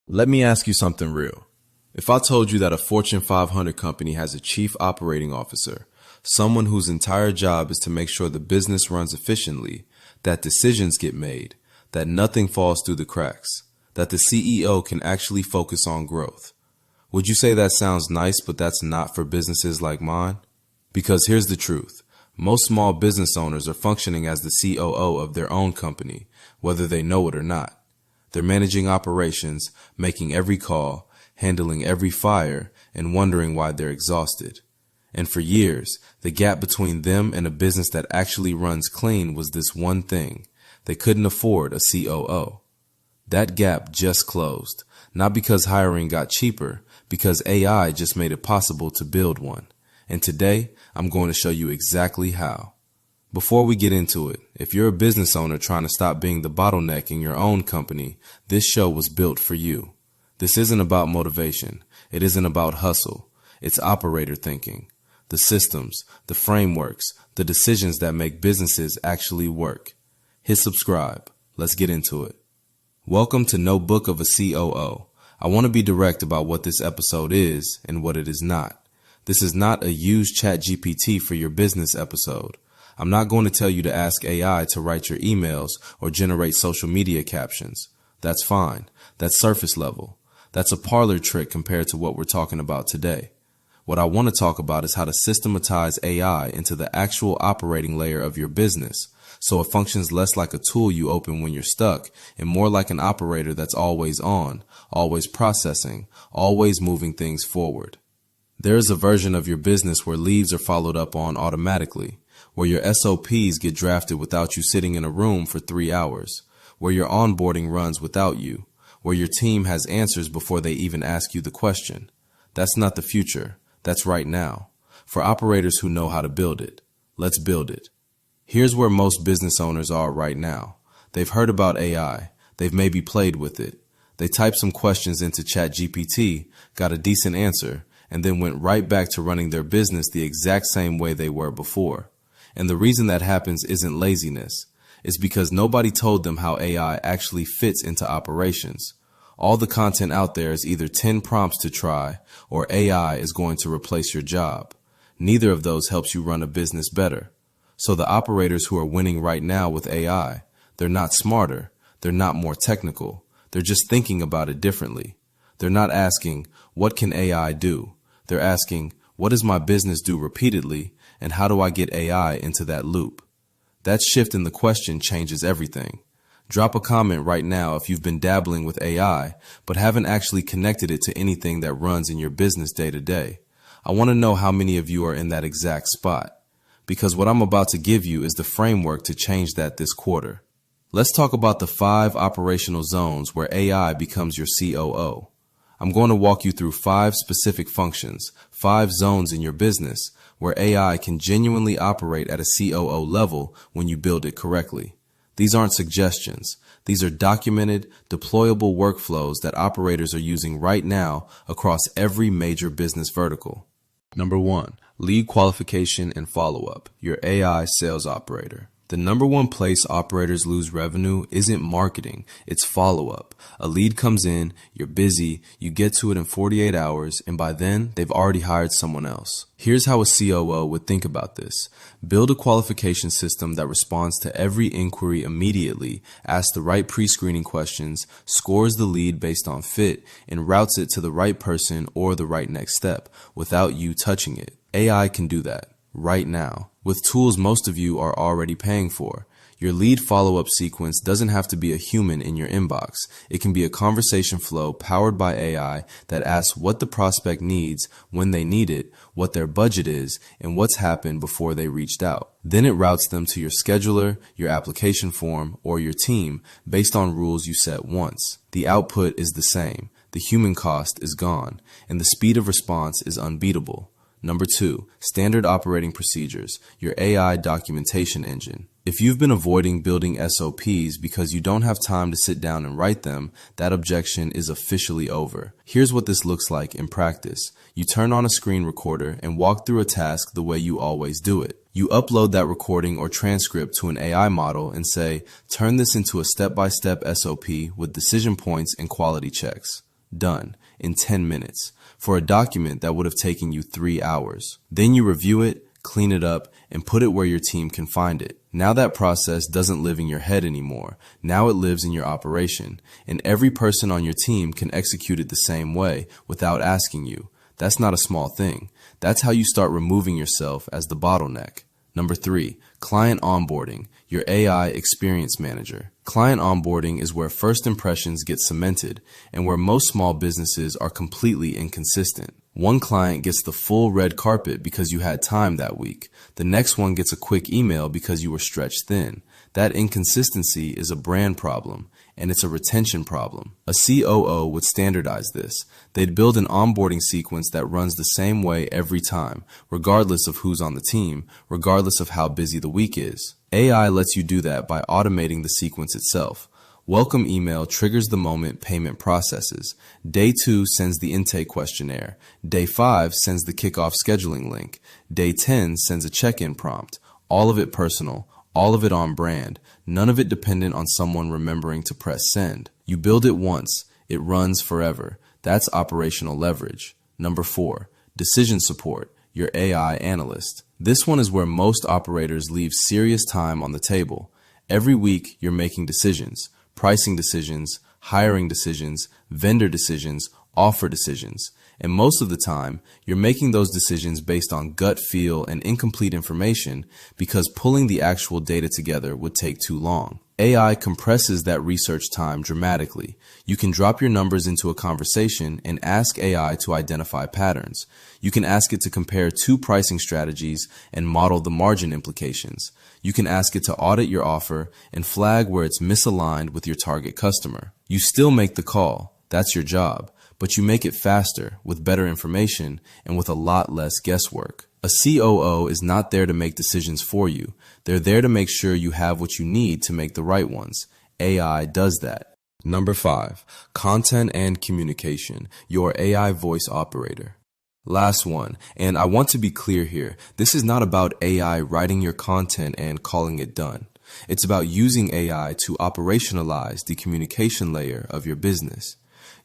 Let me ask you something real. If I told you that a Fortune 500 company has a chief operating officer, someone whose entire job is to make sure the business runs efficiently, that decisions get made, that nothing falls through the cracks, that the CEO can actually focus on growth, would you say that sounds nice, but that's not for businesses like mine? Because here's the truth. Most small business owners are functioning as the COO of their own company, whether they know it or not. They're managing operations, making every call, handling every fire, and wondering why they're exhausted. And for years, the gap between them and a business that actually runs clean was this one thing. They couldn't afford a COO. That gap just closed, not because hiring got cheaper, because AI just made it possible to build one. And today, I'm going to show you exactly how. Before we get into it, if you're a business owner trying to stop being the bottleneck in your own company, this show was built for you. This isn't about motivation. It isn't about hustle. It's operator thinking. The systems, the frameworks, the decisions that make businesses actually work. Hit subscribe. Let's get into it. Welcome to No Book of a COO. I want to be direct about what this episode is and what it is not. This is not a use ChatGPT for your business episode. I'm not going to tell you to ask AI to write your emails or generate social media captions. That's fine. That's surface level. That's a parlor trick compared to what we're talking about today. What I want to talk about is how to systematize AI into the actual operating layer of your business, so it functions less like a tool you open when you're stuck and more like an operator that's always on, always processing, always moving things forward. There is a version of your business where leads are followed up on automatically, where your SOPs get drafted without you sitting in a room for 3 hours, where your onboarding runs without you, where your team has answers before they even ask you the question. That's not the future. That's right now. For operators who know how to build it. Let's build it. Here's where most business owners are right now. They've heard about AI. They've maybe played with it. They typed some questions into ChatGPT, got a decent answer, and then went right back to running their business the exact same way they were before. And the reason that happens isn't laziness. It's because nobody told them how AI actually fits into operations. All the content out there is either 10 prompts to try or AI is going to replace your job. Neither of those helps you run a business better. So the operators who are winning right now with AI, they're not smarter. They're not more technical. They're just thinking about it differently. They're not asking, what can AI do? They're asking, what does my business do repeatedly? And how do I get AI into that loop? That shift in the question changes everything. Drop a comment right now if you've been dabbling with AI, but haven't actually connected it to anything that runs in your business day to day. I want to know how many of you are in that exact spot, because what I'm about to give you is the framework to change that this quarter. Let's talk about the 5 operational zones where AI becomes your COO. I'm going to walk you through 5 specific functions, 5 zones in your business where AI can genuinely operate at a COO level when you build it correctly. These aren't suggestions. These are documented, deployable workflows that operators are using right now across every major business vertical. Number 1, lead qualification and follow-up, your AI sales operator. The number one place operators lose revenue isn't marketing, it's follow-up. A lead comes in, you're busy, you get to it in 48 hours, and by then, they've already hired someone else. Here's how a COO would think about this. Build a qualification system that responds to every inquiry immediately, asks the right pre-screening questions, scores the lead based on fit, and routes it to the right person or the right next step without you touching it. AI can do that right now, with tools most of you are already paying for. Your lead follow-up sequence doesn't have to be a human in your inbox. It can be a conversation flow powered by AI that asks what the prospect needs, when they need it, what their budget is, and what's happened before they reached out. Then it routes them to your scheduler, your application form, or your team based on rules you set once. The output is the same. The human cost is gone, and the speed of response is unbeatable. Number 2, standard operating procedures, your AI documentation engine. If you've been avoiding building SOPs because you don't have time to sit down and write them, that objection is officially over. Here's what this looks like in practice. You turn on a screen recorder and walk through a task the way you always do it. You upload that recording or transcript to an AI model and say, turn this into a step-by-step SOP with decision points and quality checks. Done. In 10 minutes. For a document that would have taken you 3 hours. Then you review it, clean it up, and put it where your team can find it. Now that process doesn't live in your head anymore. Now it lives in your operation. And every person on your team can execute it the same way without asking you. That's not a small thing. That's how you start removing yourself as the bottleneck. Number 3, client onboarding, your AI experience manager. Client onboarding is where first impressions get cemented and where most small businesses are completely inconsistent. One client gets the full red carpet because you had time that week. The next one gets a quick email because you were stretched thin. That inconsistency is a brand problem, and it's a retention problem. A COO would standardize this. They'd build an onboarding sequence that runs the same way every time, regardless of who's on the team, regardless of how busy the week is. AI lets you do that by automating the sequence itself. Welcome email triggers the moment payment processes. Day 2 sends the intake questionnaire. Day 5 sends the kickoff scheduling link. Day 10 sends a check-in prompt. All of it personal, all of it on brand, none of it dependent on someone remembering to press send. You build it once, it runs forever. That's operational leverage. Number 4, decision support, your AI analyst. This one is where most operators leave serious time on the table. Every week, you're making decisions. Pricing decisions, hiring decisions, vendor decisions, offer decisions. And most of the time, you're making those decisions based on gut feel and incomplete information because pulling the actual data together would take too long. AI compresses that research time dramatically. You can drop your numbers into a conversation and ask AI to identify patterns. You can ask it to compare 2 pricing strategies and model the margin implications. You can ask it to audit your offer and flag where it's misaligned with your target customer. You still make the call. That's your job. But you make it faster, with better information, and with a lot less guesswork. A COO is not there to make decisions for you. They're there to make sure you have what you need to make the right ones. AI does that. Number 5, content and communication, your AI voice operator. Last one, and I want to be clear here, this is not about AI writing your content and calling it done. It's about using AI to operationalize the communication layer of your business.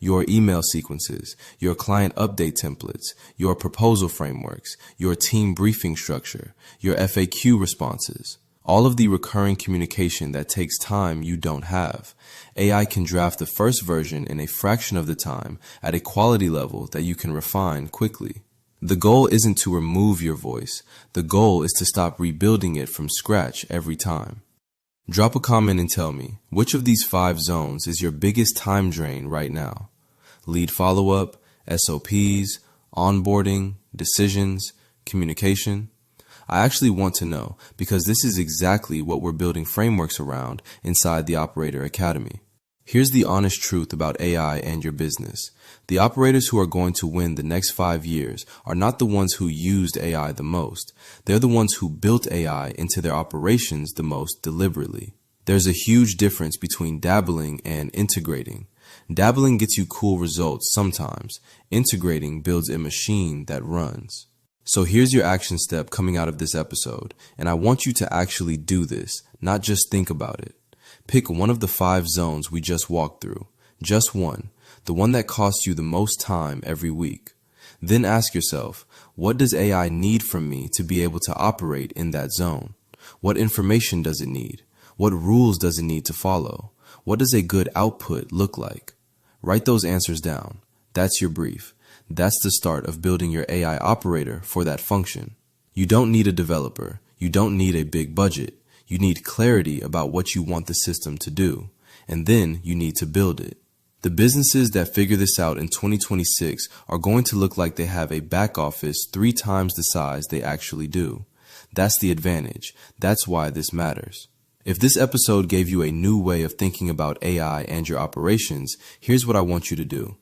Your email sequences, your client update templates, your proposal frameworks, your team briefing structure, your FAQ responses. All of the recurring communication that takes time you don't have. AI can draft the first version in a fraction of the time at a quality level that you can refine quickly. The goal isn't to remove your voice. The goal is to stop rebuilding it from scratch every time. Drop a comment and tell me, which of these 5 zones is your biggest time drain right now? Lead follow-up, SOPs, onboarding, decisions, communication? I actually want to know because this is exactly what we're building frameworks around inside the Operator Academy. Here's the honest truth about AI and your business. The operators who are going to win the next 5 years are not the ones who used AI the most. They're the ones who built AI into their operations the most deliberately. There's a huge difference between dabbling and integrating. Dabbling gets you cool results sometimes. Integrating builds a machine that runs. So here's your action step coming out of this episode, and I want you to actually do this, not just think about it. Pick one of the 5 zones we just walked through. Just one. The one that costs you the most time every week. Then ask yourself, what does AI need from me to be able to operate in that zone? What information does it need? What rules does it need to follow? What does a good output look like? Write those answers down. That's your brief. That's the start of building your AI operator for that function. You don't need a developer. You don't need a big budget. You need clarity about what you want the system to do. And then you need to build it. The businesses that figure this out in 2026 are going to look like they have a back office 3 times the size they actually do. That's the advantage. That's why this matters. If this episode gave you a new way of thinking about AI and your operations, here's what I want you to do.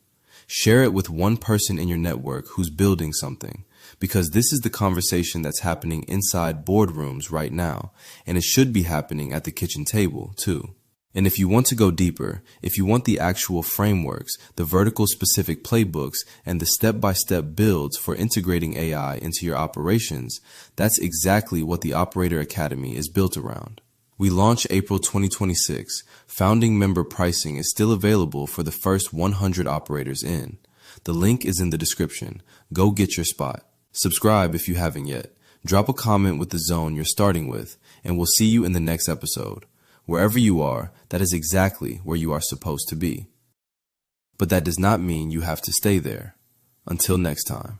Share it with one person in your network who's building something, because this is the conversation that's happening inside boardrooms right now, and it should be happening at the kitchen table too. And if you want to go deeper, if you want the actual frameworks, the vertical specific playbooks, and the step-by-step builds for integrating AI into your operations, that's exactly what the Operator Academy is built around. We launch April 2026. Founding member pricing is still available for the first 100 operators in. The link is in the description. Go get your spot. Subscribe if you haven't yet. Drop a comment with the zone you're starting with, and we'll see you in the next episode. Wherever you are, that is exactly where you are supposed to be. But that does not mean you have to stay there. Until next time.